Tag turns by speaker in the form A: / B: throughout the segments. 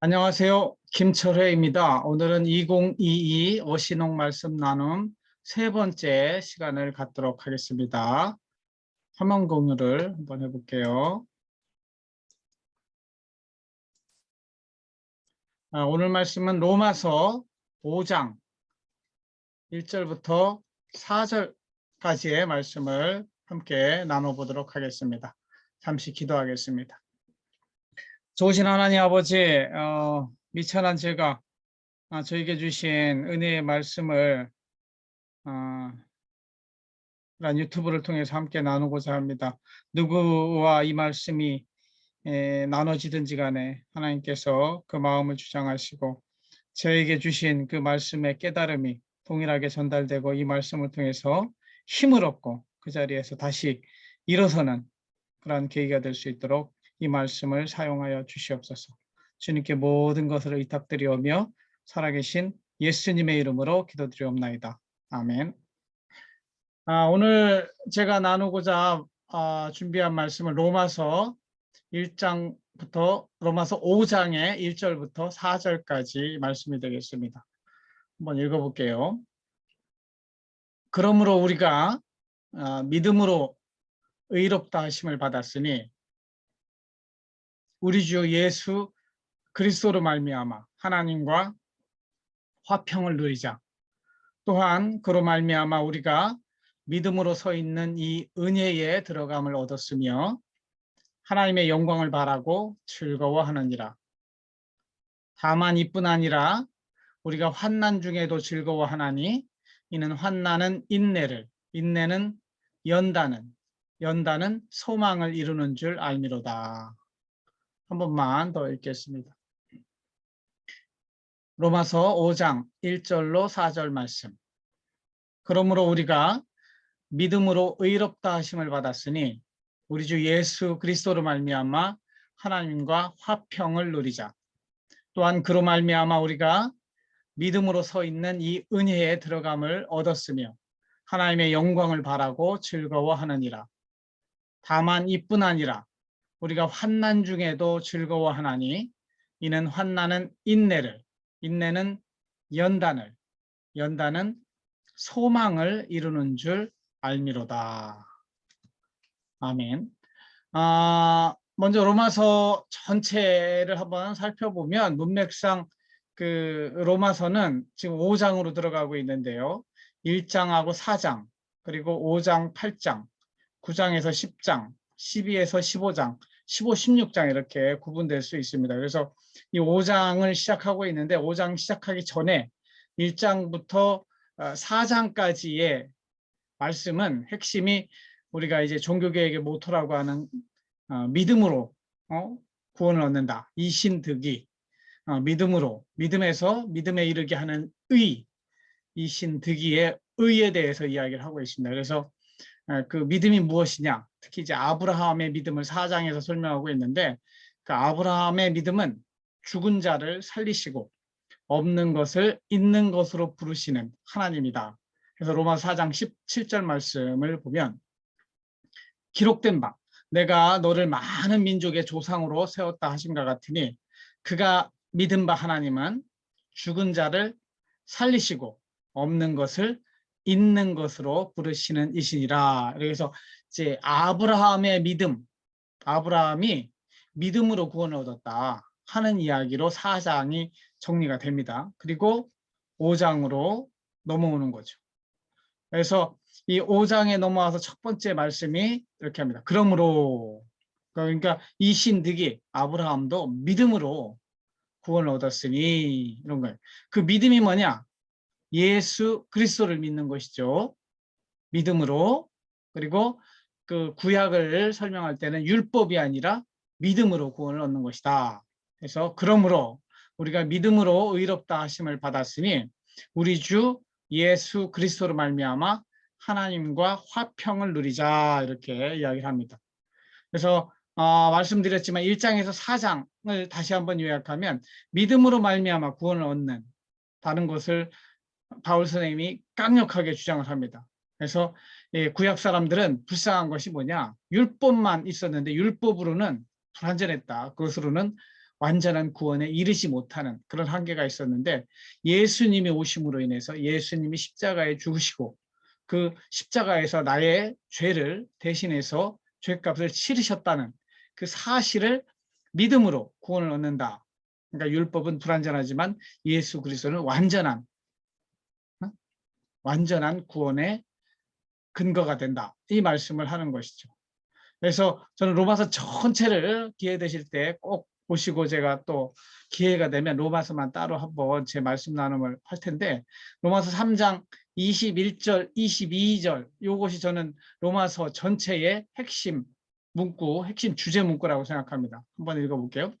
A: 안녕하세요. 김철회입니다. 오늘은 2022 어신홍 말씀 나눔 세 번째 시간을 갖도록 하겠습니다. 화면 공유를 한번 해볼게요. 오늘 말씀은 로마서 5장 1절부터 4절까지의 말씀을 함께 나눠보도록 하겠습니다. 잠시 기도하겠습니다. 좋으신 하나님 아버지, 미천한 제가 저에게 주신 은혜의 말씀을 유튜브를 통해서 함께 나누고자 합니다. 누구와 이 말씀이 나눠지든지 간에 하나님께서 그 마음을 주장하시고 저에게 주신 그 말씀의 깨달음이 동일하게 전달되고 이 말씀을 통해서 힘을 얻고 그 자리에서 다시 일어서는 그러한 계기가 될 수 있도록 이 말씀을 사용하여 주시옵소서. 주님께 모든 것을 의탁드리오며 살아계신 예수님의 이름으로 기도드리옵나이다. 아멘. 오늘 제가 나누고자 준비한 말씀은 로마서 1장부터 로마서 5장의 1절부터 4절까지 말씀이 되겠습니다. 한번 읽어볼게요. 그러므로 우리가 믿음으로 의롭다 하심을 받았으니 우리 주 예수 그리스도로 말미암아 하나님과 화평을 누리자. 또한 그로 말미암아 우리가 믿음으로 서 있는 이 은혜에 들어감을 얻었으며 하나님의 영광을 바라고 즐거워하느니라. 다만 이뿐 아니라 우리가 환난 중에도 즐거워하나니 이는 환난은 인내를, 인내는 연단은 소망을 이루는 줄 알미로다. 한 번만 더 읽겠습니다. 로마서 5장 1절로 4절 말씀. 그러므로 우리가 믿음으로 의롭다 하심을 받았으니 우리 주 예수 그리스도로 말미암아 하나님과 화평을 누리자. 또한 그로 말미암아 우리가 믿음으로 서 있는 이 은혜에 들어감을 얻었으며 하나님의 영광을 바라고 즐거워하느니라. 다만 이뿐 아니라 우리가 환난 중에도 즐거워하나니 이는 환난은 인내를, 인내는 연단은 소망을 이루는 줄 알미로다. 아멘. 먼저 로마서 전체를 한번 살펴보면 문맥상 그 로마서는 지금 5장으로 들어가고 있는데요. 1장하고 4장, 그리고 5장, 8장, 9장에서 10장, 12에서 15장, 15, 16장 이렇게 구분될 수 있습니다. 그래서 이 5장을 시작하고 있는데 5장 시작하기 전에 1장부터 4장까지의 말씀은 핵심이 우리가 이제 종교개혁의 모토라고 하는 믿음으로 구원을 얻는다. 이신득이 믿음에서 믿음에 이르게 하는 이신득이의 의에 대해서 이야기를 하고 있습니다. 그래서 그 믿음이 무엇이냐, 특히 이제 아브라함의 믿음을 4장에서 설명하고 있는데 그 아브라함의 믿음은 죽은 자를 살리시고 없는 것을 있는 것으로 부르시는 하나님이다. 그래서 로마서 4장 17절 말씀을 보면 기록된 바 내가 너를 많은 민족의 조상으로 세웠다 하심과 같으니 그가 믿은 바 하나님은 죽은 자를 살리시고 없는 것을 있는 것으로 부르시는 이시니라. 그래서 이제 아브라함의 믿음, 아브라함이 믿음으로 구원을 얻었다 하는 이야기로 4장이 정리가 됩니다. 그리고 5장으로 넘어오는 거죠. 그래서 이 5장에 넘어와서 첫 번째 말씀이 이렇게 합니다. 그러므로, 그러니까 이신득이 아브라함도 믿음으로 구원을 얻었으니 이런 거예요. 그 믿음이 뭐냐? 예수 그리스도를 믿는 것이죠. 믿음으로. 그리고 그 구약을 설명할 때는 율법이 아니라 믿음으로 구원을 얻는 것이다. 그래서 그러므로 우리가 믿음으로 의롭다 하심을 받았으니 우리 주 예수 그리스도로 말미암아 하나님과 화평을 누리자 이렇게 이야기를 합니다. 그래서 말씀드렸지만 1장에서 4장을 다시 한번 요약하면 믿음으로 말미암아 구원을 얻는, 다른 것을 바울 선생님이 강력하게 주장을 합니다. 그래서 구약 사람들은 불쌍한 것이 뭐냐, 율법만 있었는데 율법으로는 불완전했다. 그것으로는 완전한 구원에 이르지 못하는 그런 한계가 있었는데 예수님이 오심으로 인해서 예수님이 십자가에 죽으시고 그 십자가에서 나의 죄를 대신해서 죄값을 치르셨다는 그 사실을 믿음으로 구원을 얻는다. 그러니까 율법은 불완전하지만 예수 그리스도는 완전한 구원의 근거가 된다. 이 말씀을 하는 것이죠. 그래서 저는 로마서 전체를 기회 되실 때 꼭 보시고 제가 또 기회가 되면 로마서만 따로 한번 제 말씀 나눔을 할 텐데 로마서 3장 21절, 22절 이것이 저는 로마서 전체의 핵심 문구, 핵심 주제 문구라고 생각합니다. 한번 읽어볼게요.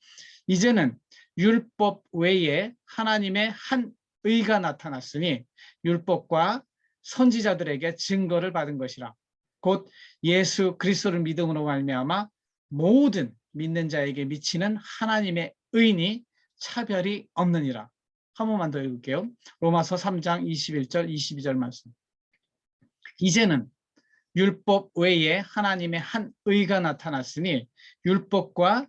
A: 이제는 율법 외에 하나님의 한 의가 나타났으니 율법과 선지자들에게 증거를 받은 것이라. 곧 예수 그리스도를 믿음으로 말미암아 모든 믿는 자에게 미치는 하나님의 의니 차별이 없느니라. 한 번만 더 읽을게요. 로마서 3장 21절 22절 말씀. 이제는 율법 외에 하나님의 한 의가 나타났으니 율법과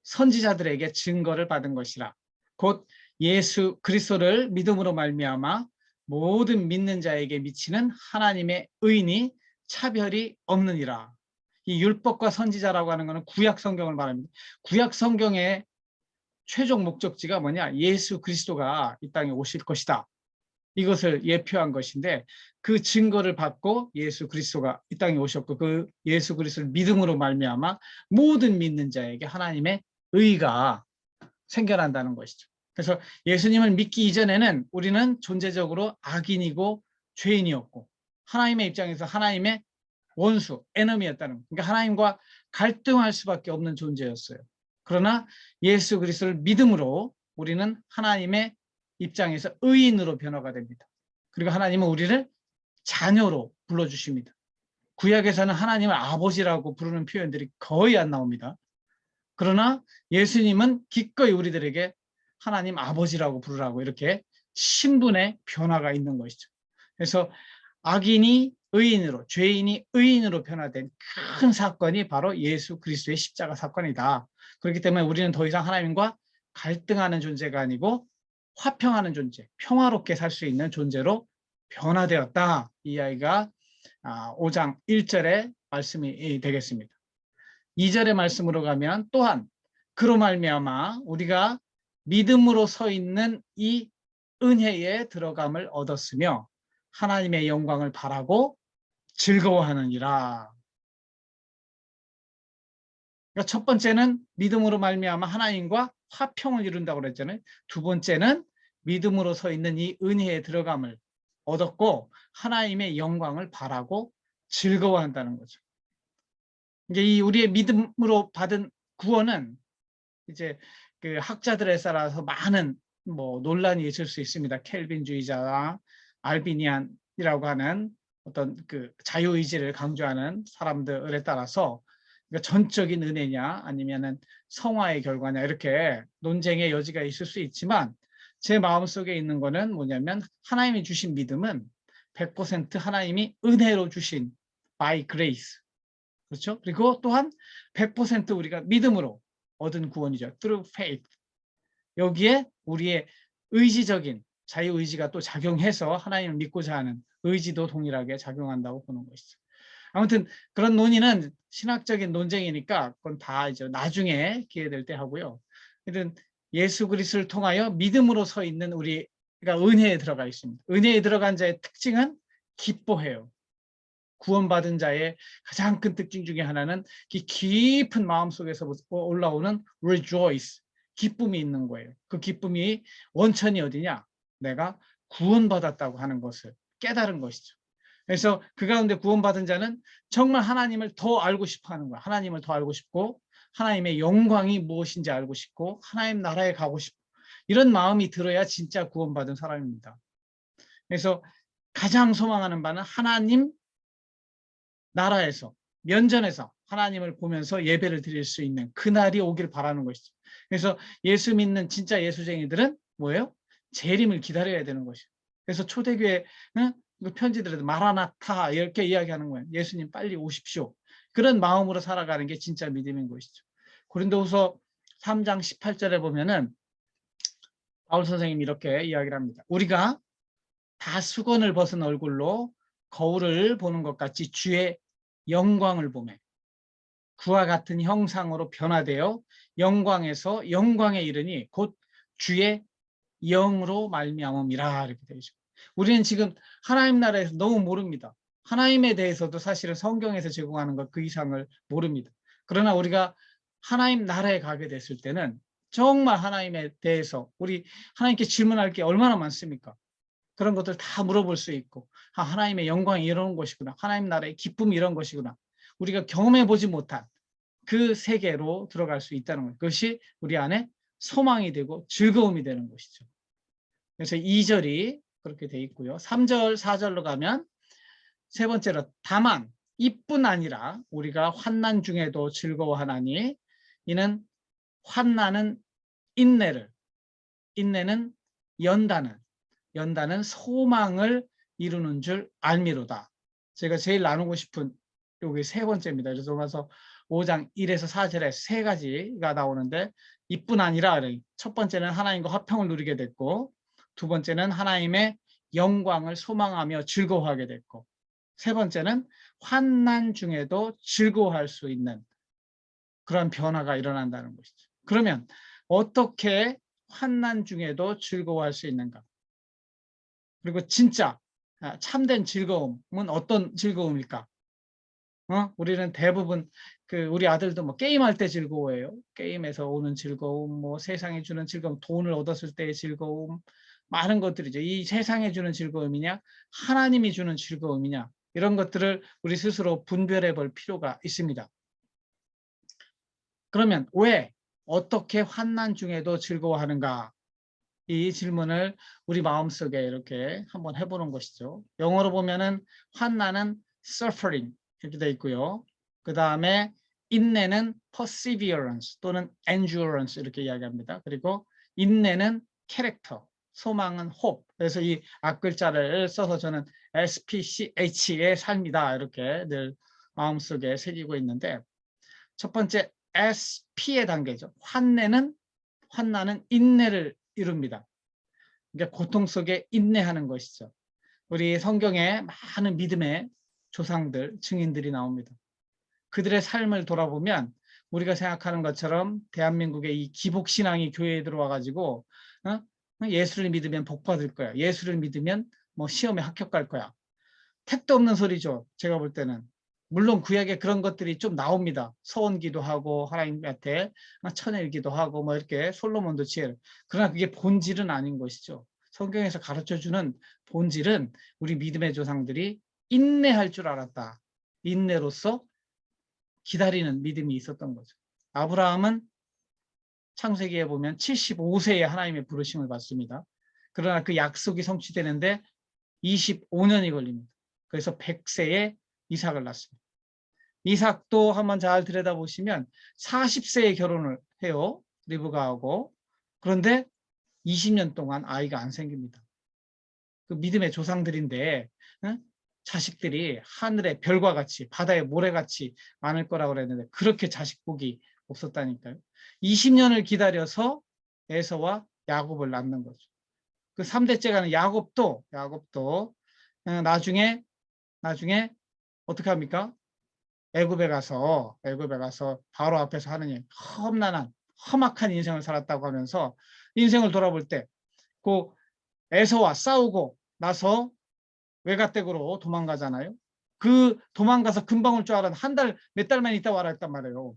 A: 선지자들에게 증거를 받은 것이라. 곧 예수 그리스도를 믿음으로 말미암아 모든 믿는 자에게 미치는 하나님의 의니 차별이 없느니라. 이 율법과 선지자라고 하는 것은 구약 성경을 말합니다. 구약 성경의 최종 목적지가 뭐냐? 예수 그리스도가 이 땅에 오실 것이다. 이것을 예표한 것인데 그 증거를 받고 예수 그리스도가 이 땅에 오셨고 그 예수 그리스도를 믿음으로 말미암아 모든 믿는 자에게 하나님의 의가 생겨난다는 것이죠. 그래서 예수님을 믿기 이전에는 우리는 존재적으로 악인이고 죄인이었고 하나님의 입장에서 하나님의 원수, 에너미였다는 거예요. 그러니까 하나님과 갈등할 수밖에 없는 존재였어요. 그러나 예수 그리스도를 믿음으로 우리는 하나님의 입장에서 의인으로 변화가 됩니다. 그리고 하나님은 우리를 자녀로 불러주십니다. 구약에서는 하나님을 아버지라고 부르는 표현들이 거의 안 나옵니다. 그러나 예수님은 기꺼이 우리들에게 하나님 아버지라고 부르라고 이렇게 신분의 변화가 있는 것이죠. 그래서 악인이 의인으로, 죄인이 의인으로 변화된 큰 사건이 바로 예수 그리스도의 십자가 사건이다. 그렇기 때문에 우리는 더 이상 하나님과 갈등하는 존재가 아니고 화평하는 존재, 평화롭게 살 수 있는 존재로 변화되었다. 이 이야기가 5장 1절의 말씀이 되겠습니다. 2절의 말씀으로 가면 또한 그로 말미암아 우리가 믿음으로 서 있는 이 은혜에 들어감을 얻었으며 하나님의 영광을 바라고 즐거워하느니라. 그러니까 첫 번째는 믿음으로 말미암아 하나님과 화평을 이룬다고 그랬잖아요. 두 번째는 믿음으로 서 있는 이 은혜에 들어감을 얻었고 하나님의 영광을 바라고 즐거워한다는 거죠. 이제 이 우리의 믿음으로 받은 구원은 이제 그 학자들에 따라서 많은 논란이 있을 수 있습니다. 켈빈주의자와 알비니안이라고 하는 어떤 그 자유의지를 강조하는 사람들에 따라서 그러니까 전적인 은혜냐 아니면은 성화의 결과냐 이렇게 논쟁의 여지가 있을 수 있지만 제 마음속에 있는 거는 뭐냐면 하나님이 주신 믿음은 100% 하나님이 은혜로 주신 by grace. 그렇죠? 그리고 또한 100% 우리가 믿음으로 얻은 구원이죠. through faith. 여기에 우리의 의지적인 자유의지가 또 작용해서 하나님을 믿고자 하는 의지도 동일하게 작용한다고 보는 것이죠. 아무튼 그런 논의는 신학적인 논쟁이니까 그건 다 이제 나중에 기회 될 때 하고요. 하여튼 예수 그리스도를 통하여 믿음으로 서 있는 우리가 은혜에 들어가 있습니다. 은혜에 들어간 자의 특징은 기뻐해요. 구원받은 자의 가장 큰 특징 중에 하나는 깊은 마음속에서 올라오는 rejoice, 기쁨이 있는 거예요. 그 기쁨이 원천이 어디냐? 내가 구원받았다고 하는 것을 깨달은 것이죠. 그래서 그 가운데 구원받은 자는 정말 하나님을 더 알고 싶어 하는 거야. 하나님을 더 알고 싶고 하나님의 영광이 무엇인지 알고 싶고 하나님 나라에 가고 싶고 이런 마음이 들어야 진짜 구원받은 사람입니다. 그래서 가장 소망하는 바는 하나님 나라에서 면전에서 하나님을 보면서 예배를 드릴 수 있는 그날이 오길 바라는 것이죠. 그래서 예수 믿는 진짜 예수쟁이들은 뭐예요? 재림을 기다려야 되는 것이죠. 그래서 초대교회 편지들에도 마라나타 이렇게 이야기하는 거예요. 예수님 빨리 오십시오. 그런 마음으로 살아가는 게 진짜 믿음인 것이죠. 고린도후서 3장 18절에 보면은 바울 선생님이 이렇게 이야기를 합니다. 우리가 다 수건을 벗은 얼굴로 거울을 보는 것 같이 주의 영광을 보매 그와 같은 형상으로 변화되어 영광에서 영광에 이르니 곧 주의 영으로 말미암음이라 이렇게 되어 있죠. 우리는 지금 하나님 나라에서 너무 모릅니다. 하나님에 대해서도 사실은 성경에서 제공하는 것 그 이상을 모릅니다. 그러나 우리가 하나님 나라에 가게 됐을 때는 정말 하나님에 대해서 우리 하나님께 질문할 게 얼마나 많습니까? 그런 것들 다 물어볼 수 있고 하나님의 영광이 이런 것이구나. 하나님 나라의 기쁨이 이런 것이구나. 우리가 경험해 보지 못한 그 세계로 들어갈 수 있다는 것. 그것이 우리 안에 소망이 되고 즐거움이 되는 것이죠. 그래서 2절이 그렇게 돼 있고요. 3절, 4절로 가면 세 번째로 다만 이뿐 아니라 우리가 환난 중에도 즐거워하나니 이는 환난은 인내를, 인내는 연단은 소망을 이루는 줄 알미로다. 제가 제일 나누고 싶은 여기 세 번째입니다. 그래서 와서 5장 1에서 4절에 세 가지가 나오는데 이뿐 아니라 첫 번째는 하나님과 화평을 누리게 됐고 두 번째는 하나님의 영광을 소망하며 즐거워하게 됐고 세 번째는 환난 중에도 즐거워할 수 있는 그런 변화가 일어난다는 것이죠. 그러면 어떻게 환난 중에도 즐거워할 수 있는가? 그리고 진짜 참된 즐거움은 어떤 즐거움일까? 우리는 대부분 우리 아들도 뭐 게임할 때 즐거워해요. 게임에서 오는 즐거움, 뭐 세상에 주는 즐거움, 돈을 얻었을 때의 즐거움, 많은 것들이죠. 이 세상에 주는 즐거움이냐, 하나님이 주는 즐거움이냐, 이런 것들을 우리 스스로 분별해 볼 필요가 있습니다. 그러면 왜, 어떻게 환난 중에도 즐거워하는가? 이 질문을 우리 마음속에 이렇게 한번 해보는 것이죠. 영어로 보면은 환난은 suffering 이렇게 되어 있고요. 그 다음에 인내는 perseverance 또는 endurance 이렇게 이야기합니다. 그리고 인내는 character, 소망은 hope. 그래서 이 앞글자를 써서 저는 SPCH의 삶이다 이렇게 늘 마음속에 새기고 있는데 첫 번째 SP의 단계죠. 환난은 인내를 이룹니다. 그러니까 고통 속에 인내하는 것이죠. 우리 성경에 많은 믿음의 조상들, 증인들이 나옵니다. 그들의 삶을 돌아보면 우리가 생각하는 것처럼 대한민국의 이 기복신앙이 교회에 들어와가지고 예수를 믿으면 복 받을 거야. 예수를 믿으면 뭐 시험에 합격할 거야. 택도 없는 소리죠. 제가 볼 때는. 물론 구약에 그런 것들이 좀 나옵니다. 서원기도 하고 하나님한테 천일기도 하고 뭐 이렇게 솔로몬도 지혜를. 그러나 그게 본질은 아닌 것이죠. 성경에서 가르쳐주는 본질은 우리 믿음의 조상들이 인내할 줄 알았다. 인내로서 기다리는 믿음이 있었던 거죠. 아브라함은 창세기에 보면 75세에 하나님의 부르심을 받습니다. 그러나 그 약속이 성취되는데 25년이 걸립니다. 그래서 100세에 이삭을 낳습니다. 이삭도 한번 잘 들여다보시면 40세에 결혼을 해요. 리브가하고. 그런데 20년 동안 아이가 안 생깁니다. 그 믿음의 조상들인데 자식들이 하늘의 별과 같이 바다의 모래같이 많을 거라고 그랬는데 그렇게 자식 복이 없었다니까요. 20년을 기다려서 에서와 야곱을 낳는 거죠. 그 3대째가는 야곱도 나중에 어떻게 합니까? 애굽에 가서 바로 앞에서 하느님 험악한 인생을 살았다고 하면서 인생을 돌아볼 때 그 에서와 싸우고 나서 외가댁으로 도망가잖아요. 그 도망가서 금방 올 줄 알았는데 한 달, 몇 달만 있다 와라 했단 말이에요.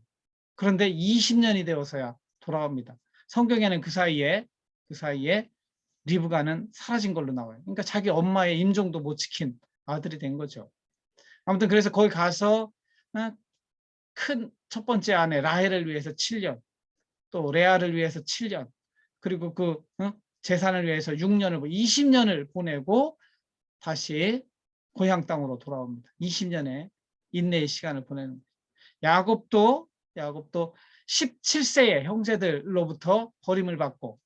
A: 그런데 20년이 되어서야 돌아옵니다. 성경에는 그 사이에 리브가는 사라진 걸로 나와요. 그러니까 자기 엄마의 임종도 못 지킨 아들이 된 거죠. 아무튼 그래서 거기 가서 큰 첫 번째 아내 라헬을 위해서 7년, 또 레아를 위해서 7년, 그리고 그 재산을 위해서 6년을 20년을 보내고 다시 고향 땅으로 돌아옵니다. 20년의 인내의 시간을 보내는 거예요. 야곱도 17세에 형제들로부터 버림을 받고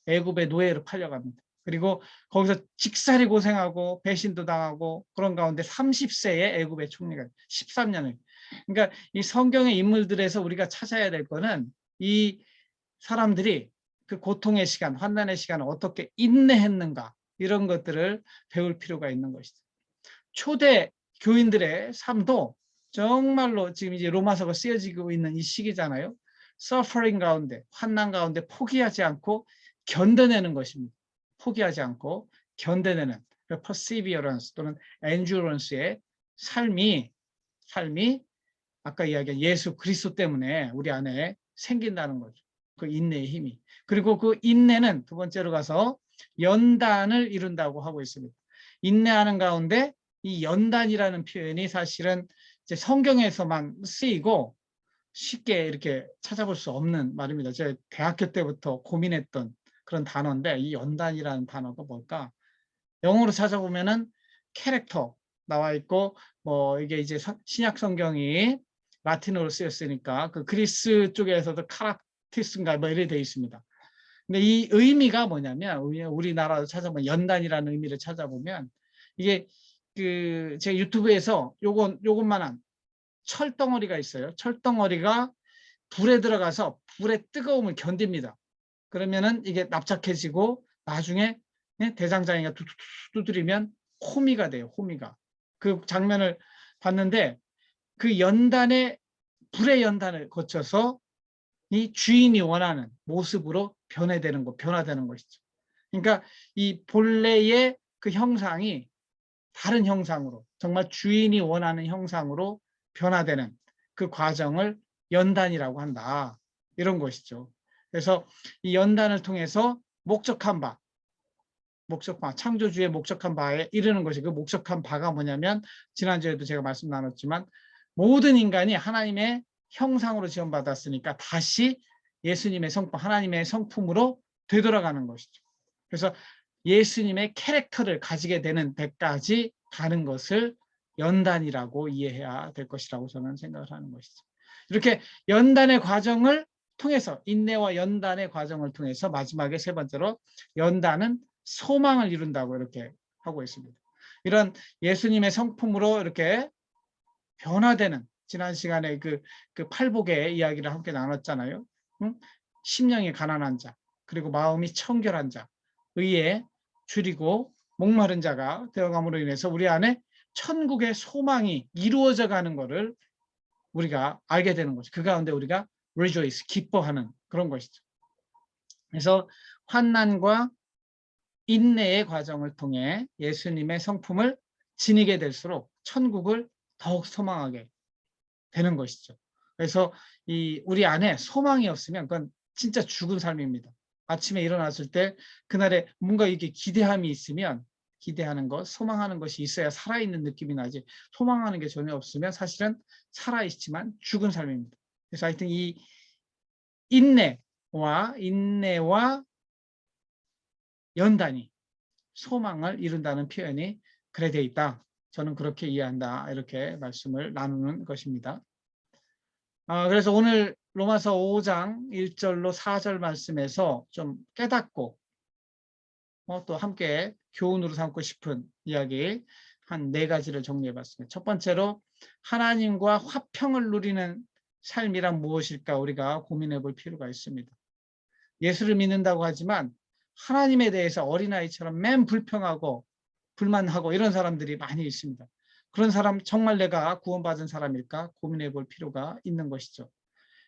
A: 애굽의 노예로 팔려갑니다. 그리고 거기서 직살이 고생하고 배신도 당하고 그런 가운데 30세에 애굽의 총리가 13년을. 그러니까 이 성경의 인물들에서 우리가 찾아야 될 거는 이 사람들이 그 고통의 시간, 환난의 시간을 어떻게 인내했는가 이런 것들을 배울 필요가 있는 것이죠. 초대 교인들의 삶도 정말로 지금 이제 로마서가 쓰여지고 있는 이 시기잖아요. 서퍼링 가운데, 환난 가운데 포기하지 않고 견뎌내는 것입니다. 포기하지 않고 견뎌내는 perseverance 또는 endurance의 삶이 아까 이야기한 예수 그리스도 때문에 우리 안에 생긴다는 거죠. 그 인내의 힘이. 그리고 그 인내는 두 번째로 가서 연단을 이룬다고 하고 있습니다. 인내하는 가운데 이 연단이라는 표현이 사실은 이제 성경에서만 쓰이고 쉽게 이렇게 찾아볼 수 없는 말입니다. 제가 대학교 때부터 고민했던 그런 단어인데 이 연단이라는 단어가 뭘까? 영어로 찾아보면은 캐릭터 나와 있고 뭐 이게 이제 신약 성경이 라틴어로 쓰였으니까 그 그리스 쪽에서도 카락티스인가 뭐 이렇게 되어 있습니다. 근데 이 의미가 뭐냐면 우리나라도 찾아보면 연단이라는 의미를 찾아보면 이게 그 제 유튜브에서 요것만한 철덩어리가 있어요. 철덩어리가 불에 들어가서 불의 뜨거움을 견딥니다. 그러면은 이게 납작해지고 나중에 대장장이가 두드리면 호미가 돼요. 호미가. 그 장면을 봤는데 그 연단의 불의 연단을 거쳐서 이 주인이 원하는 모습으로 변화되는 것이죠. 그러니까 이 본래의 그 형상이 다른 형상으로 정말 주인이 원하는 형상으로 변화되는 그 과정을 연단이라고 한다. 이런 것이죠. 그래서 이 연단을 통해서 목적한 바, 창조주의 목적한 바에 이르는 것이 그 목적한 바가 뭐냐면 지난주에도 제가 말씀 나눴지만 모든 인간이 하나님의 형상으로 지원받았으니까 다시 예수님의 성품, 하나님의 성품으로 되돌아가는 것이죠. 그래서 예수님의 캐릭터를 가지게 되는 데까지 가는 것을 연단이라고 이해해야 될 것이라고 저는 생각을 하는 것이죠. 이렇게 연단의 과정을 통해서 인내와 연단의 과정을 통해서 마지막에 세 번째로 연단은 소망을 이룬다고 이렇게 하고 있습니다. 이런 예수님의 성품으로 이렇게 변화되는 지난 시간에 그 팔복의 이야기를 함께 나눴잖아요. 응? 심령이 가난한 자, 그리고 마음이 청결한 자, 의에 줄이고 목마른 자가 되어감으로 인해서 우리 안에 천국의 소망이 이루어져 가는 것을 우리가 알게 되는 것이죠. 그 가운데 우리가 rejoice, 기뻐하는 그런 것이죠. 그래서 환난과 인내의 과정을 통해 예수님의 성품을 지니게 될수록 천국을 더욱 소망하게 되는 것이죠. 그래서 우리 안에 소망이 없으면 그건 진짜 죽은 삶입니다. 아침에 일어났을 때 그날에 뭔가 이렇게 기대함이 있으면 기대하는 것, 소망하는 것이 있어야 살아있는 느낌이 나지 소망하는 게 전혀 없으면 사실은 살아있지만 죽은 삶입니다. 그래서 하여튼 이 인내와 연단이 소망을 이룬다는 표현이 그래 돼 있다. 저는 그렇게 이해한다. 이렇게 말씀을 나누는 것입니다. 그래서 오늘 로마서 5장 1절로 4절 말씀에서 좀 깨닫고 또 함께 교훈으로 삼고 싶은 이야기 한 4가지를 정리해 봤습니다. 첫 번째로 하나님과 화평을 누리는 삶이란 무엇일까 우리가 고민해 볼 필요가 있습니다. 예수를 믿는다고 하지만 하나님에 대해서 어린아이처럼 맨 불평하고 불만하고 이런 사람들이 많이 있습니다. 그런 사람 정말 내가 구원받은 사람일까 고민해 볼 필요가 있는 것이죠.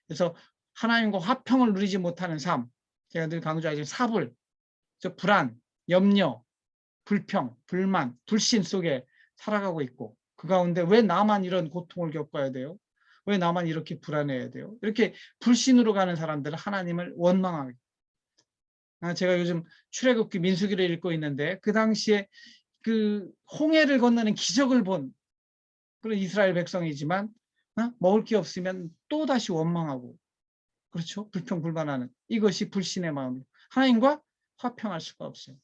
A: 그래서 하나님과 화평을 누리지 못하는 삶, 제가 늘 강조하지만 사불, 불안, 염려, 불평, 불만, 불신 속에 살아가고 있고 그 가운데 왜 나만 이런 고통을 겪어야 돼요? 왜 나만 이렇게 불안해야 돼요? 이렇게 불신으로 가는 사람들은 하나님을 원망하게. 제가 요즘 출애굽기 민수기를 읽고 있는데 그 당시에 그 홍해를 건너는 기적을 본 그런 이스라엘 백성이지만 먹을 게 없으면 또 다시 원망하고 그렇죠? 불평불만하는 이것이 불신의 마음이에요. 하나님과 화평할 수가 없어요.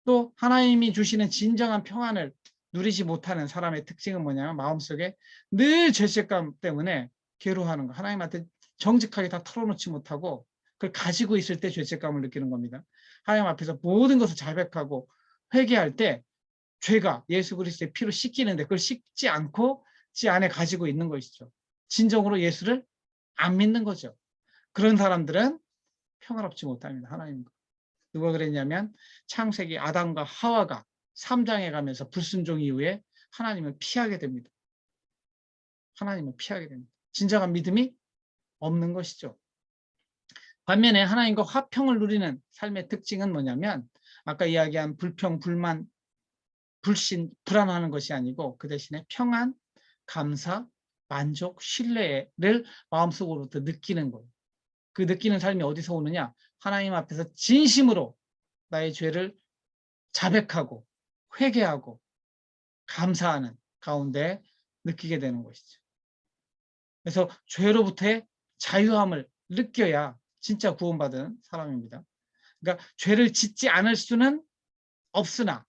A: 또 하나님이 주시는 진정한 평안을 누리지 못하는 사람의 특징은 뭐냐면 마음속에 늘 죄책감 때문에 괴로워하는 거. 하나님한테 정직하게 다 털어놓지 못하고 그걸 가지고 있을 때 죄책감을 느끼는 겁니다. 하나님 앞에서 모든 것을 자백하고 회개할 때 죄가 예수 그리스도의 피로 씻기는데 그걸 씻지 않고 지 안에 가지고 있는 것이죠. 진정으로 예수를 안 믿는 거죠. 그런 사람들은 평화롭지 못합니다. 하나님과. 누가 그랬냐면 창세기 아담과 하와가 3장에 가면서 불순종 이후에 하나님을 피하게 됩니다. 하나님을 피하게 됩니다. 진정한 믿음이 없는 것이죠. 반면에 하나님과 화평을 누리는 삶의 특징은 뭐냐면 아까 이야기한 불평, 불만, 불신, 불안하는 것이 아니고 그 대신에 평안, 감사, 만족, 신뢰를 마음속으로부터 느끼는 거예요. 그 느끼는 삶이 어디서 오느냐? 하나님 앞에서 진심으로 나의 죄를 자백하고 회개하고 감사하는 가운데 느끼게 되는 것이죠. 그래서 죄로부터의 자유함을 느껴야 진짜 구원받은 사람입니다. 그러니까 죄를 짓지 않을 수는 없으나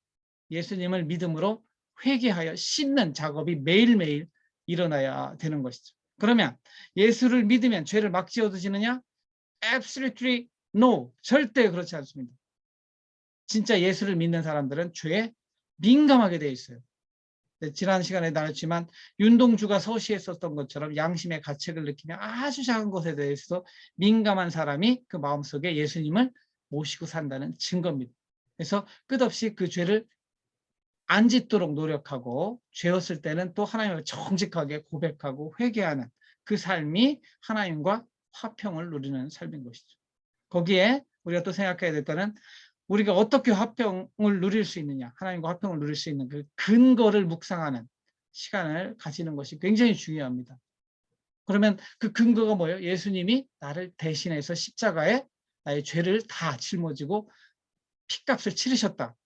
A: 예수님을 믿음으로 회개하여 씻는 작업이 매일매일 일어나야 되는 것이죠. 그러면 예수를 믿으면 죄를 막 지어드시느냐? Absolutely no. 절대 그렇지 않습니다. 진짜 예수를 믿는 사람들은 죄에 민감하게 되어 있어요. 지난 시간에 나눴지만 윤동주가 서시했었던 것처럼 양심의 가책을 느끼며 아주 작은 것에 대해서 민감한 사람이 그 마음속에 예수님을 모시고 산다는 증거입니다. 그래서 끝없이 그 죄를 안 짓도록 노력하고 죄였을 때는 또 하나님을 정직하게 고백하고 회개하는 그 삶이 하나님과 화평을 누리는 삶인 것이죠. 거기에 우리가 또 생각해야 될 때는 우리가 어떻게 화평을 누릴 수 있느냐, 하나님과 화평을 누릴 수 있는 그 근거를 묵상하는 시간을 가지는 것이 굉장히 중요합니다. 그러면 그 근거가 뭐예요? 예수님이 나를 대신해서 십자가에 나의 죄를 다 짊어지고 피값을 치르셨다.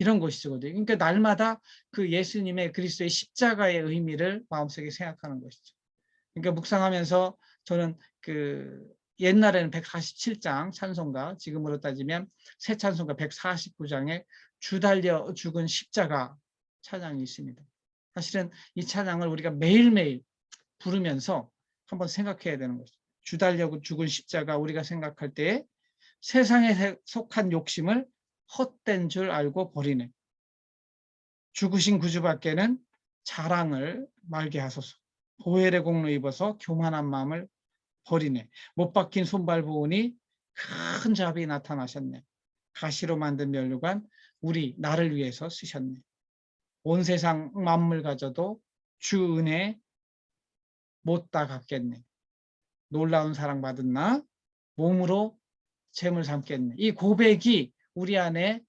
A: 이런 것이거든요. 그러니까 날마다 그 예수님의 그리스도의 십자가의 의미를 마음속에 생각하는 것이죠. 그러니까 묵상하면서 저는 그 옛날에는 147장 찬송가, 지금으로 따지면 새 찬송가 149장에 주 달려 죽은 십자가 찬양이 있습니다. 사실은 이 찬양을 우리가 매일매일 부르면서 한번 생각해야 되는 것이죠. 주 달려 죽은 십자가 우리가 생각할 때에 세상에 속한 욕심을 헛된 줄 알고 버리네. 죽으신 구주밖에는 자랑을 말게 하소서. 보혈의 공로 입어서 교만한 마음을 버리네. 못 박힌 손발 보으니 큰 자비 나타나셨네. 가시로 만든 면류관 나를 위해서 쓰셨네. 온 세상 만물 가져도 주 은혜 못 다 갚겠네. 놀라운 사랑 받은 나 몸으로 재물 삼겠네. 이 고백이 우리 안에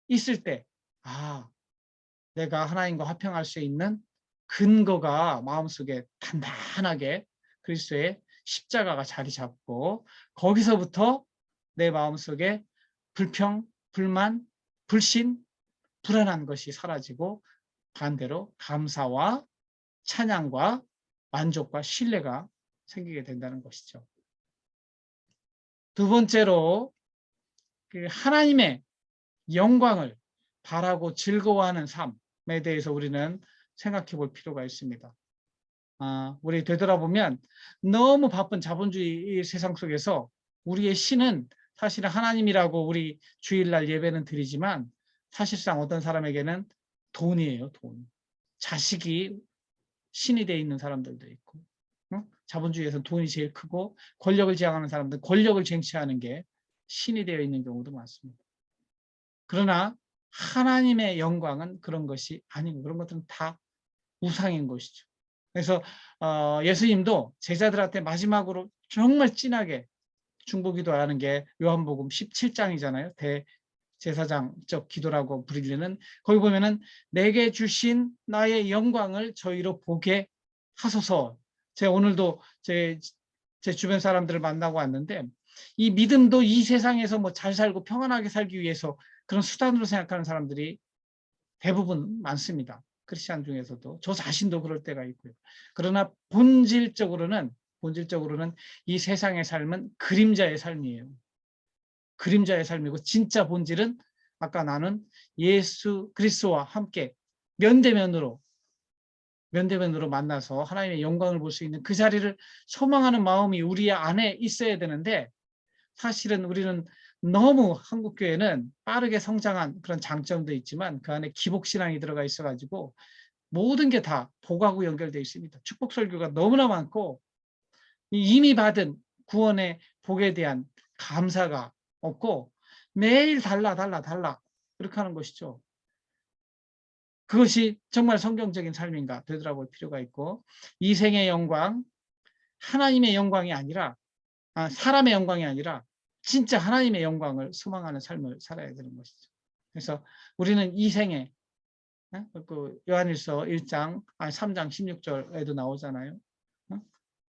A: 있을 때 내가 하나님과 화평할 수 있는 근거가 마음속에 단단하게 그리스도의 십자가가 자리 잡고 거기서부터 내 마음속에 불평, 불만, 불신, 불안한 것이 사라지고 반대로 감사와 찬양과 만족과 신뢰가 생기게 된다는 것이죠. 두 번째로 그 하나님의 영광을 바라고 즐거워하는 삶에 대해서 우리는 생각해 볼 필요가 있습니다. 우리 되돌아보면 너무 바쁜 자본주의 세상 속에서 우리의 신은 사실은 하나님이라고 우리 주일날 예배는 드리지만 사실상 어떤 사람에게는 돈이에요. 돈. 자식이 신이 되어 있는 사람들도 있고 자본주의에서 돈이 제일 크고 권력을 지향하는 사람들 권력을 쟁취하는 게 신이 되어 있는 경우도 많습니다. 그러나 하나님의 영광은 그런 것이 아니고 그런 것들은 다 우상인 것이죠. 그래서 예수님도 제자들한테 마지막으로 정말 진하게 중보기도하는 게 요한복음 17장이잖아요. 대제사장적 기도라고 부르는 거기 보면은 내게 주신 나의 영광을 저희로 보게 하소서. 제가 오늘도 제 주변 사람들을 만나고 왔는데 이 믿음도 이 세상에서 뭐 잘 살고 평안하게 살기 위해서 그런 수단으로 생각하는 사람들이 대부분 많습니다. 크리스찬 중에서도 저 자신도 그럴 때가 있고요. 그러나 본질적으로는 이 세상의 삶은 그림자의 삶이에요. 그림자의 삶이고 진짜 본질은 아까 나는 예수 그리스도와 함께 면대면으로 만나서 하나님의 영광을 볼 수 있는 그 자리를 소망하는 마음이 우리 안에 있어야 되는데 사실은 우리는 너무 한국교회는 빠르게 성장한 그런 장점도 있지만 그 안에 기복신앙이 들어가 있어가지고 모든 게 다 복하고 연결되어 있습니다. 축복설교가 너무나 많고 이미 받은 구원의 복에 대한 감사가 없고 매일 달라 그렇게 하는 것이죠. 그것이 정말 성경적인 삶인가 되돌아볼 필요가 있고, 이 생의 영광, 하나님의 영광이 아니라 사람의 영광이 아니라 진짜 하나님의 영광을 소망하는 삶을 살아야 되는 것이죠. 그래서 우리는 이 생에 그 요한일서 1장 3장 16절에도 나오잖아요.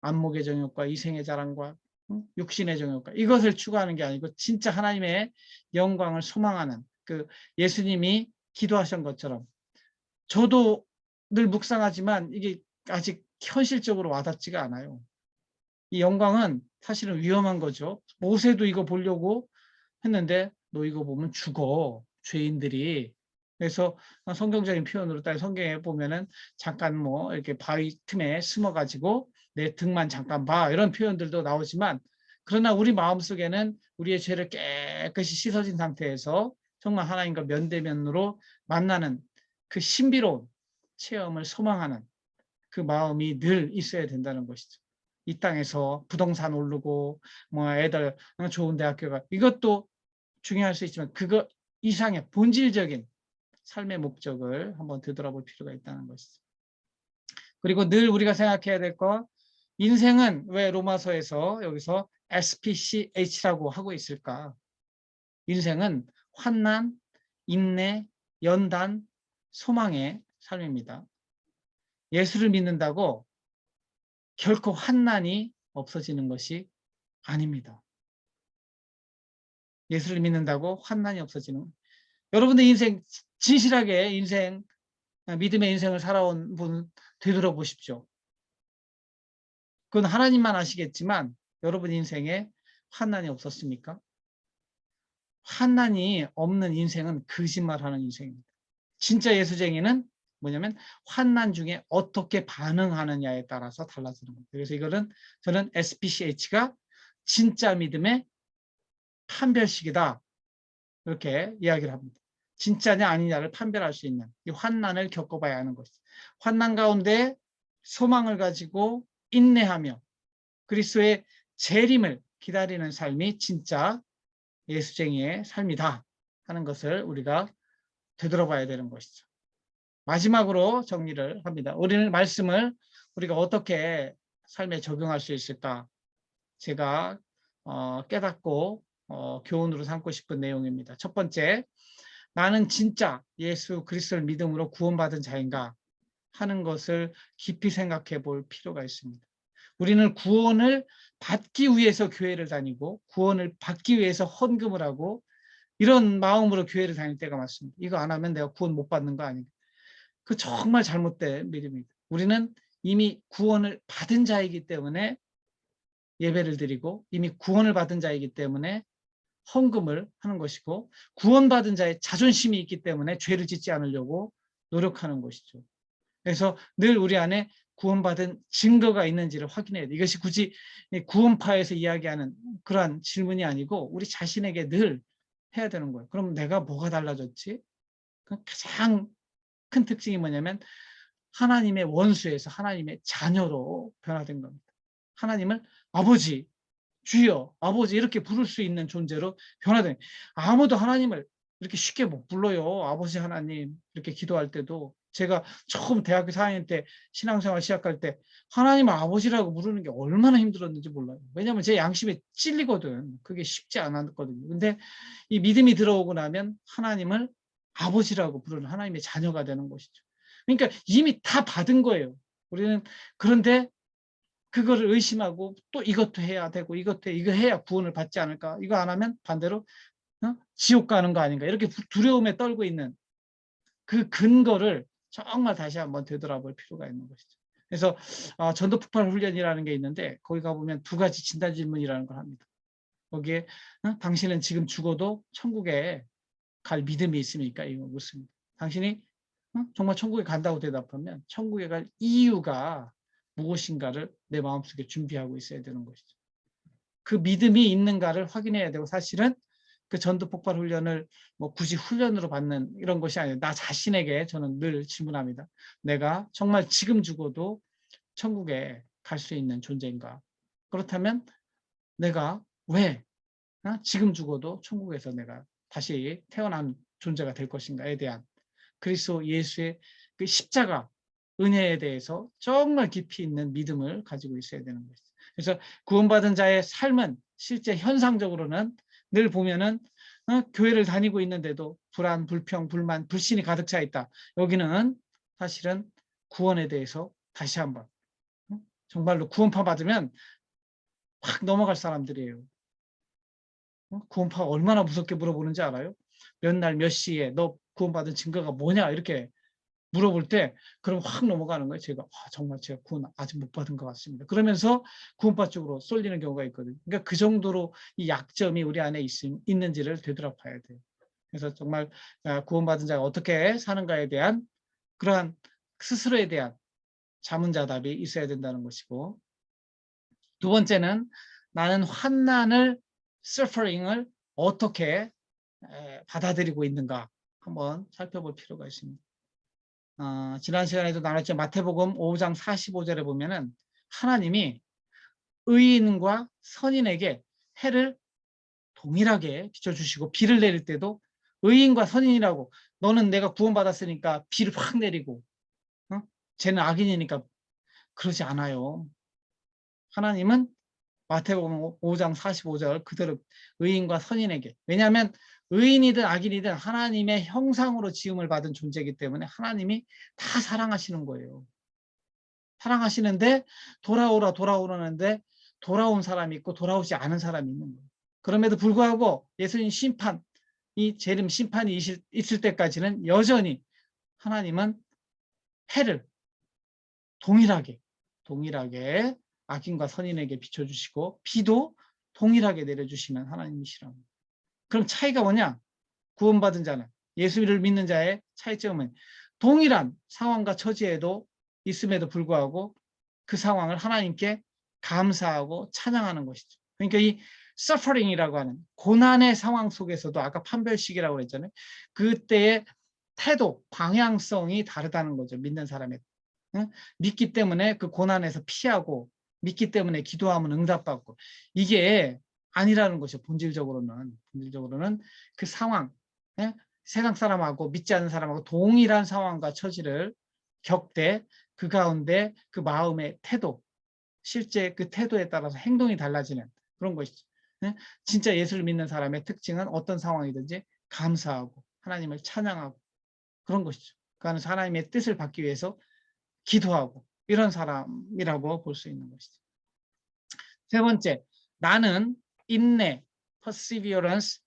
A: 안목의 정욕과 이생의 자랑과 육신의 정욕과 이것을 추구하는 게 아니고 진짜 하나님의 영광을 소망하는, 그 예수님이 기도하신 것처럼 저도 늘 묵상하지만 이게 아직 현실적으로 와닿지가 않아요. 이 영광은 사실은 위험한 거죠. 모세도 이거 보려고 했는데 너 이거 보면 죽어, 죄인들이. 그래서 성경적인 표현으로 따라 성경에 보면은 잠깐 뭐 이렇게 바위 틈에 숨어가지고 내 등만 잠깐 봐, 이런 표현들도 나오지만, 그러나 우리 마음속에는 우리의 죄를 깨끗이 씻어진 상태에서 정말 하나님과 면대면으로 만나는 그 신비로운 체험을 소망하는 그 마음이 늘 있어야 된다는 것이죠. 이 땅에서 부동산 오르고 뭐 애들 좋은 대학교가, 이것도 중요할 수 있지만 그거 이상의 본질적인 삶의 목적을 한번 되돌아볼 필요가 있다는 것이죠. 그리고 늘 우리가 생각해야 될 거, 인생은 왜 로마서에서 여기서 SPCH라고 하고 있을까? 인생은 환난, 인내, 연단, 소망의 삶입니다. 예수를 믿는다고 결코 환난이 없어지는 것이 아닙니다. 예수를 믿는다고 환난이 없어지는, 여러분들 인생 진실하게 믿음의 인생을 살아온 분 되돌아보십시오. 그건 하나님만 아시겠지만 여러분 인생에 환난이 없었습니까? 환난이 없는 인생은 거짓말하는 인생입니다. 진짜 예수쟁이는 뭐냐면 환난 중에 어떻게 반응하느냐에 따라서 달라지는 겁니다. 그래서 이거는 저는 SPCH가 진짜 믿음의 판별식이다, 이렇게 이야기를 합니다. 진짜냐 아니냐를 판별할 수 있는 이 환난을 겪어봐야 하는 것이죠. 환난 가운데 소망을 가지고 인내하며 그리스도의 재림을 기다리는 삶이 진짜 예수쟁이의 삶이다 하는 것을 우리가 되돌아봐야 되는 것이죠. 마지막으로 정리를 합니다. 우리는 말씀을 우리가 어떻게 삶에 적용할 수 있을까? 제가 깨닫고 교훈으로 삼고 싶은 내용입니다. 첫 번째, 나는 진짜 예수 그리스도를 믿음으로 구원받은 자인가 하는 것을 깊이 생각해 볼 필요가 있습니다. 우리는 구원을 받기 위해서 교회를 다니고 구원을 받기 위해서 헌금을 하고 이런 마음으로 교회를 다닐 때가 많습니다. 이거 안 하면 내가 구원 못 받는 거 아닌가. 그 정말 잘못된 믿음입니다. 우리는 이미 구원을 받은 자이기 때문에 예배를 드리고 이미 구원을 받은 자이기 때문에 헌금을 하는 것이고, 구원받은 자의 자존심이 있기 때문에 죄를 짓지 않으려고 노력하는 것이죠. 그래서 늘 우리 안에 구원받은 증거가 있는지를 확인해야 돼. 이것이 굳이 구원파에서 이야기하는 그러한 질문이 아니고 우리 자신에게 늘 해야 되는 거예요. 그럼 내가 뭐가 달라졌지? 가장 큰 특징이 뭐냐면 하나님의 원수에서 하나님의 자녀로 변화된 겁니다. 하나님을 아버지, 주여, 아버지 이렇게 부를 수 있는 존재로 변화된, 아무도 하나님을 이렇게 쉽게 못 불러요. 아버지 하나님 이렇게 기도할 때도, 제가 처음 대학교 4학년 때 신앙생활 시작할 때 하나님을 아버지라고 부르는 게 얼마나 힘들었는지 몰라요. 왜냐하면 제 양심에 찔리거든. 그게 쉽지 않았거든요. 근데 이 믿음이 들어오고 나면 하나님을 아버지라고 부르는 하나님의 자녀가 되는 것이죠. 그러니까 이미 다 받은 거예요. 우리는. 그런데 그거를 의심하고 또 이것도 해야 되고 이것도 이거 해야 구원을 받지 않을까, 이거 안 하면 반대로 지옥 가는 거 아닌가, 이렇게 두려움에 떨고 있는 그 근거를 정말 다시 한번 되돌아볼 필요가 있는 것이죠. 그래서 전도 폭발 훈련이라는 게 있는데 거기 가보면 두 가지 진단 질문이라는 걸 합니다. 거기에 당신은 지금 죽어도 천국에 갈 믿음이 있습니까? 이거 묻습니다. 당신이 정말 천국에 간다고 대답하면 천국에 갈 이유가 무엇인가를 내 마음속에 준비하고 있어야 되는 것이죠. 그 믿음이 있는가를 확인해야 되고, 사실은 그 전도 폭발 훈련을 뭐 굳이 훈련으로 받는 이런 것이 아니라 나 자신에게 저는 늘 질문합니다. 내가 정말 지금 죽어도 천국에 갈 수 있는 존재인가? 그렇다면 내가 왜 지금 죽어도 천국에서 내가 다시 태어난 존재가 될 것인가에 대한 그리스도 예수의 그 십자가 은혜에 대해서 정말 깊이 있는 믿음을 가지고 있어야 되는 것이죠. 그래서 구원받은 자의 삶은 실제 현상적으로는 늘 보면은 교회를 다니고 있는데도 불안, 불평, 불만, 불신이 가득 차 있다. 여기는 사실은 구원에 대해서 다시 한번 정말로 구원파 받으면 확 넘어갈 사람들이에요. 구원파가 얼마나 무섭게 물어보는지 알아요? 몇 날 몇 시에 너 구원받은 증거가 뭐냐 이렇게 물어볼 때 그럼 확 넘어가는 거예요. 제가 정말 제가 구원 아직 못 받은 것 같습니다. 그러면서 구원파 쪽으로 쏠리는 경우가 있거든요. 그러니까 그 정도로 이 약점이 우리 안에 있는지를 되돌아봐야 돼요. 그래서 정말 구원받은 자가 어떻게 사는가에 대한 그러한 스스로에 대한 자문자답이 있어야 된다는 것이고, 두 번째는 나는 환난을 suffering을 어떻게 받아들이고 있는가 한번 살펴볼 필요가 있습니다. 지난 시간에도 나눴죠. 마태복음 5장 45절에 보면은 하나님이 의인과 선인에게 해를 동일하게 비춰주시고 비를 내릴 때도 의인과 선인이라고 너는 내가 구원받았으니까 비를 확 내리고 쟤는 악인이니까 그러지 않아요. 하나님은 마태복음 5장 45절 그대로 의인과 선인에게, 왜냐하면 의인이든 악인이든 하나님의 형상으로 지음을 받은 존재이기 때문에 하나님이 다 사랑하시는 거예요. 사랑하시는데 돌아오라는데 돌아온 사람이 있고 돌아오지 않은 사람이 있는 거예요. 그럼에도 불구하고 예수님 심판, 이 재림 심판이 있을 때까지는 여전히 하나님은 해를 동일하게 악인과 선인에게 비춰주시고 비도 동일하게 내려주시는 하나님이시라고. 그럼 차이가 뭐냐? 구원받은 자는, 예수를 믿는 자의 차이점은 동일한 상황과 처지에도 있음에도 불구하고 그 상황을 하나님께 감사하고 찬양하는 것이죠. 그러니까 이 suffering이라고 하는 고난의 상황 속에서도 아까 판별식이라고 했잖아요. 그때의 태도, 방향성이 다르다는 거죠. 믿는 사람의. 믿기 때문에 그 고난에서 피하고 믿기 때문에 기도하면 응답받고, 이게 아니라는 것이죠. 본질적으로는 그 상황, 세상 사람하고 믿지 않는 사람하고 동일한 상황과 처지를 겪되 그 가운데 그 마음의 태도, 실제 그 태도에 따라서 행동이 달라지는 그런 것이죠. 진짜 예수를 믿는 사람의 특징은 어떤 상황이든지 감사하고 하나님을 찬양하고 그런 것이죠. 그는 하나님의 뜻을 받기 위해서 기도하고 이런 사람이라고 볼 수 있는 것이죠. 세 번째, 나는 인내, perseverance,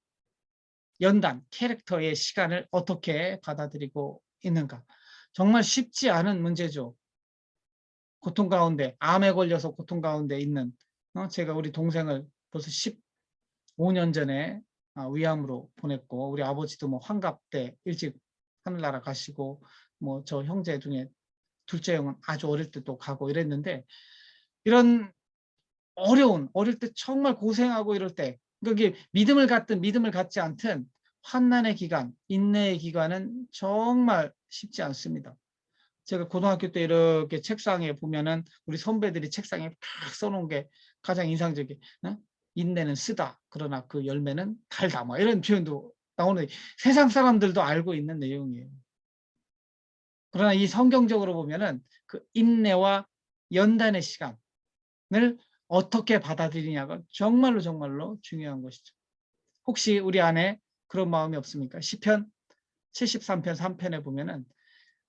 A: 연단, 캐릭터의 시간을 어떻게 받아들이고 있는가. 정말 쉽지 않은 문제죠. 고통 가운데, 암에 걸려서 고통 가운데 있는, 제가 우리 동생을 벌써 15년 전에 위암으로 보냈고, 우리 아버지도 뭐 환갑 때 일찍 하늘나라 가시고, 뭐 저 형제 중에 둘째 형은 아주 어릴 때 또 가고 이랬는데, 이런 어릴 때 정말 고생하고 이럴 때, 그러니까 믿음을 갖든 믿음을 갖지 않든 환난의 기간, 인내의 기간은 정말 쉽지 않습니다. 제가 고등학교 때 이렇게 책상에 보면은 우리 선배들이 책상에 탁 써놓은 게 가장 인상적이에요. 인내는 쓰다, 그러나 그 열매는 달다, 뭐 이런 표현도 나오는, 세상 사람들도 알고 있는 내용이에요. 그러나 이 성경적으로 보면은 그 인내와 연단의 시간을 어떻게 받아들이냐가 정말로 중요한 것이죠. 혹시 우리 안에 그런 마음이 없습니까? 시편 73편 3편에 보면은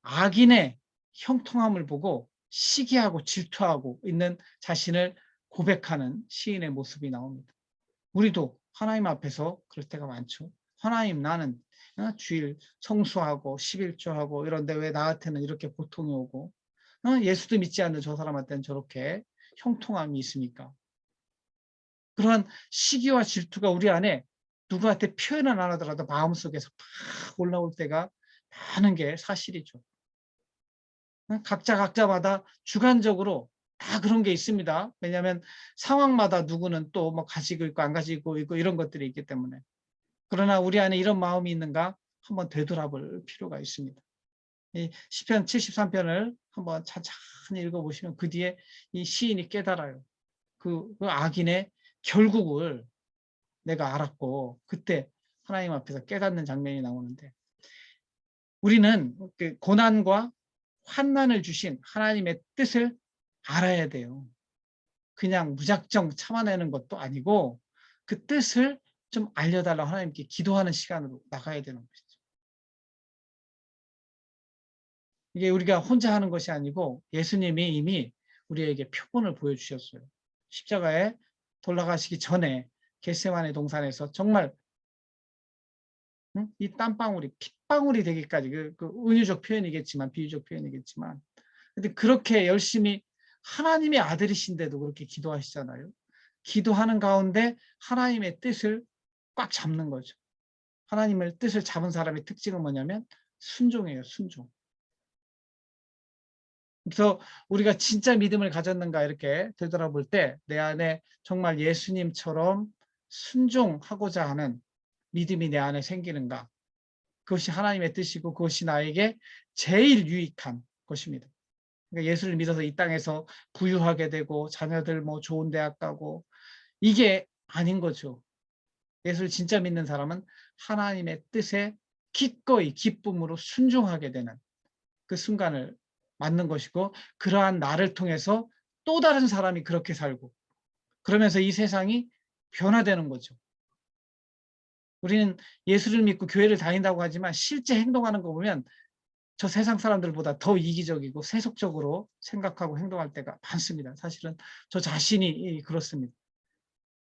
A: 악인의 형통함을 보고 시기하고 질투하고 있는 자신을 고백하는 시인의 모습이 나옵니다. 우리도 하나님 앞에서 그럴 때가 많죠. 하나님, 나는 주일 성수하고 11조하고 이런데 왜 나한테는 이렇게 고통이 오고 예수도 믿지 않는 저 사람한테는 저렇게 형통함이 있으니까. 그러한 시기와 질투가 우리 안에 누구한테 표현은 안 하더라도 마음속에서 팍 올라올 때가 많은 게 사실이죠. 각자마다 주관적으로 다 그런 게 있습니다. 왜냐하면 상황마다 누구는 또 뭐 가지고 있고 안 가지고 있고 이런 것들이 있기 때문에. 그러나 우리 안에 이런 마음이 있는가 한번 되돌아볼 필요가 있습니다. 이 시편 73편을 한번 천천히 읽어보시면 그 뒤에 이 시인이 깨달아요. 그 악인의 결국을 내가 알았고 그때 하나님 앞에서 깨닫는 장면이 나오는데 우리는 그 고난과 환난을 주신 하나님의 뜻을 알아야 돼요. 그냥 무작정 참아내는 것도 아니고 그 뜻을 좀 알려달라고 하나님께 기도하는 시간으로 나가야 되는 것이죠. 이게 우리가 혼자 하는 것이 아니고 예수님이 이미 우리에게 표본을 보여주셨어요. 십자가에 돌아가시기 전에 겟세마네 동산에서 정말 이 땀방울이 핏방울이 되기까지 그 은유적 표현이겠지만 비유적 표현이겠지만 근데 그렇게 열심히 하나님의 아들이신데도 그렇게 기도하시잖아요. 기도하는 가운데 하나님의 뜻을 꽉 잡는 거죠. 하나님의 뜻을 잡은 사람의 특징은 뭐냐면 순종이에요. 순종. 그래서 우리가 진짜 믿음을 가졌는가 이렇게 되돌아볼 때 내 안에 정말 예수님처럼 순종하고자 하는 믿음이 내 안에 생기는가. 그것이 하나님의 뜻이고 그것이 나에게 제일 유익한 것입니다. 그러니까 예수를 믿어서 이 땅에서 부유하게 되고 자녀들 뭐 좋은 대학 가고 이게 아닌 거죠. 예수를 진짜 믿는 사람은 하나님의 뜻에 기꺼이 기쁨으로 순종하게 되는 그 순간을 맞는 것이고 그러한 나를 통해서 또 다른 사람이 그렇게 살고 그러면서 이 세상이 변화되는 거죠. 우리는 예수를 믿고 교회를 다닌다고 하지만 실제 행동하는 거 보면 저 세상 사람들보다 더 이기적이고 세속적으로 생각하고 행동할 때가 많습니다. 사실은 저 자신이 그렇습니다.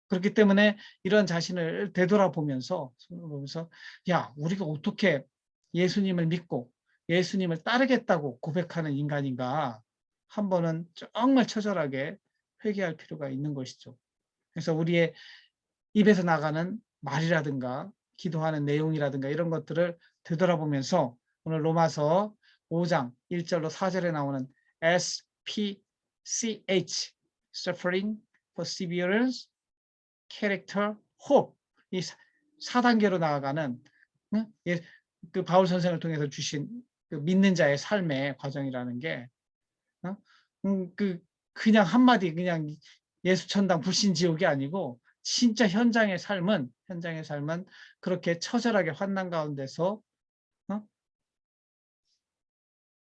A: 그렇기 때문에 이런 자신을 되돌아보면서 야, 우리가 어떻게 예수님을 믿고 예수님을 따르겠다고 고백하는 인간인가 한 번은 정말 처절하게 회개할 필요가 있는 것이죠. 그래서 우리의 입에서 나가는 말이라든가 기도하는 내용이라든가 이런 것들을 되돌아보면서 오늘 로마서 5장 1절로 4절에 나오는 SPCH Suffering, Perseverance, Character, Hope 이 4단계로 나아가는 그 바울 선생을 통해서 주신 그 믿는 자의 삶의 과정이라는 게 그냥 한마디 그냥 예수 천당 불신 지옥이 아니고 진짜 현장의 삶은 그렇게 처절하게 환난 가운데서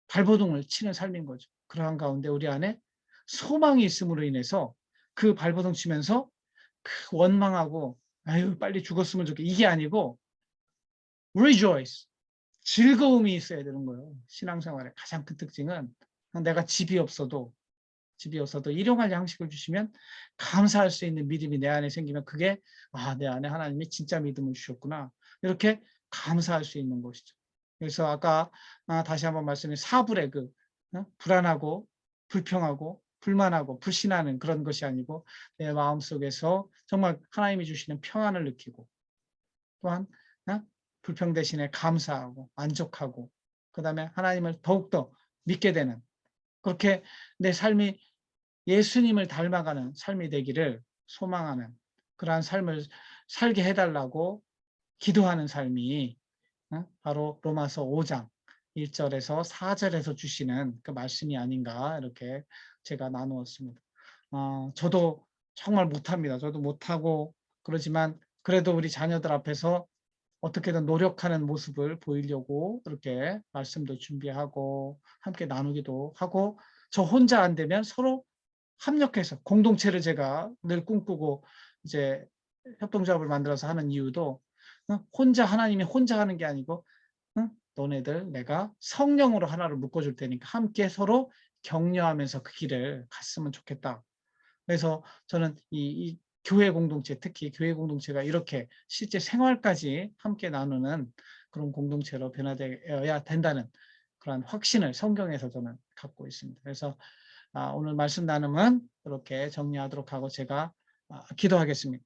A: 발버둥을 치는 삶인 거죠. 그러한 가운데 우리 안에 소망이 있음으로 인해서 그 발버둥 치면서 원망하고 아유 빨리 죽었으면 좋겠 이게 아니고 rejoice 즐거움이 있어야 되는 거예요. 신앙생활의 가장 큰 특징은 내가 집이 없어도 일용할 양식을 주시면 감사할 수 있는 믿음이 내 안에 생기면 그게 내 안에 하나님이 진짜 믿음을 주셨구나 이렇게 감사할 수 있는 것이죠. 그래서 아까 다시 한번 말씀드린 사불의 불안하고 불평하고 불만하고 불신하는 그런 것이 아니고 내 마음속에서 정말 하나님이 주시는 평안을 느끼고 또한 불평 대신에 감사하고 만족하고 그다음에 하나님을 더욱더 믿게 되는 그렇게 내 삶이 예수님을 닮아가는 삶이 되기를 소망하는 그러한 삶을 살게 해달라고 기도하는 삶이 바로 로마서 5장 1절에서 4절에서 주시는 그 말씀이 아닌가 이렇게 제가 나누었습니다. 저도 정말 못합니다. 저도 못하고 그러지만 그래도 우리 자녀들 앞에서 어떻게든 노력하는 모습을 보이려고 그렇게 말씀도 준비하고 함께 나누기도 하고 저 혼자 안 되면 서로 합력해서 공동체를 제가 늘 꿈꾸고 이제 협동조합을 만들어서 하는 이유도 하나님이 혼자 하는 게 아니고 너네들 내가 성령으로 하나를 묶어줄 테니까 함께 서로 격려하면서 그 길을 갔으면 좋겠다. 그래서 저는 이 교회 공동체, 특히 교회 공동체가 이렇게 실제 생활까지 함께 나누는 그런 공동체로 변화되어야 된다는 그런 확신을 성경에서 저는 갖고 있습니다. 그래서 오늘 말씀 나눔은 이렇게 정리하도록 하고 제가 기도하겠습니다.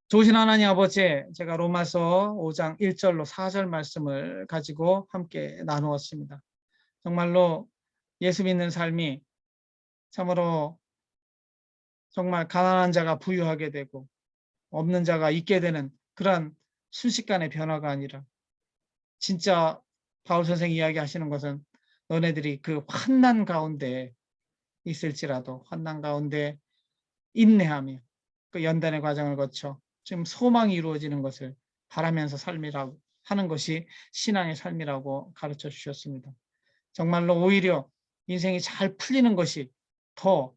A: 좋으신 하나님 아버지, 제가 로마서 5장 1절로 4절 말씀을 가지고 함께 나누었습니다. 정말로 예수 믿는 삶이 참으로 정말 가난한 자가 부유하게 되고 없는 자가 있게 되는 그런 순식간의 변화가 아니라 진짜 바울 선생이 이야기하시는 것은 너네들이 그 환난 가운데 있을지라도 환난 가운데 인내하며 그 연단의 과정을 거쳐 지금 소망이 이루어지는 것을 바라면서 삶이라고 하는 것이 신앙의 삶이라고 가르쳐 주셨습니다. 정말로 오히려 인생이 잘 풀리는 것이 더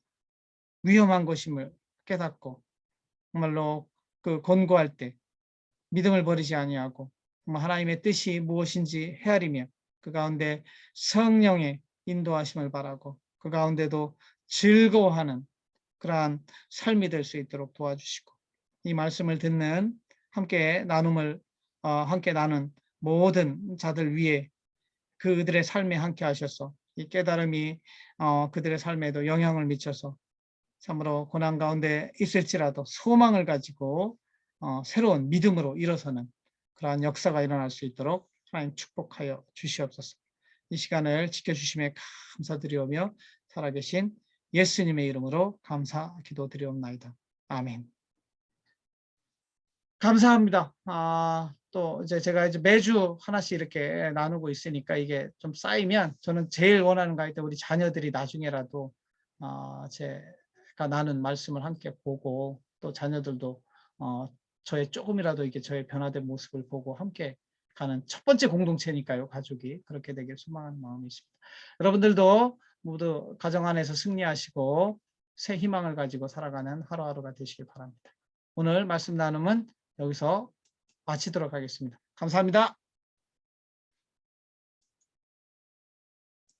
A: 위험한 것임을 깨닫고 정말로 그 권고할 때 믿음을 버리지 아니하고 하나님의 뜻이 무엇인지 헤아리며 그 가운데 성령의 인도하심을 바라고 그 가운데도 즐거워하는 그러한 삶이 될 수 있도록 도와주시고 이 말씀을 듣는 함께 나눈 모든 자들 위에 그들의 삶에 함께 하셔서 이 깨달음이 그들의 삶에도 영향을 미쳐서 참으로 고난 가운데 있을지라도 소망을 가지고 새로운 믿음으로 일어서는 그러한 역사가 일어날 수 있도록 하나님 축복하여 주시옵소서. 이 시간을 지켜주심에 감사드리오며 살아계신 예수님의 이름으로 감사 기도드리옵나이다. 아멘. 감사합니다. 또 이제 제가 이제 매주 하나씩 이렇게 나누고 있으니까 이게 좀 쌓이면 저는 제일 원하는 거 있다. 우리 자녀들이 나중에라도 제가 나눈 말씀을 함께 보고 또 자녀들도 저의 조금이라도 이게 저의 변화된 모습을 보고 함께 가는 첫 번째 공동체니까요. 가족이 그렇게 되길 소망하는 마음이 있습니다. 여러분들도 모두 가정 안에서 승리하시고 새 희망을 가지고 살아가는 하루하루가 되시길 바랍니다. 오늘 말씀 나눔은 여기서 마치도록 하겠습니다. 감사합니다.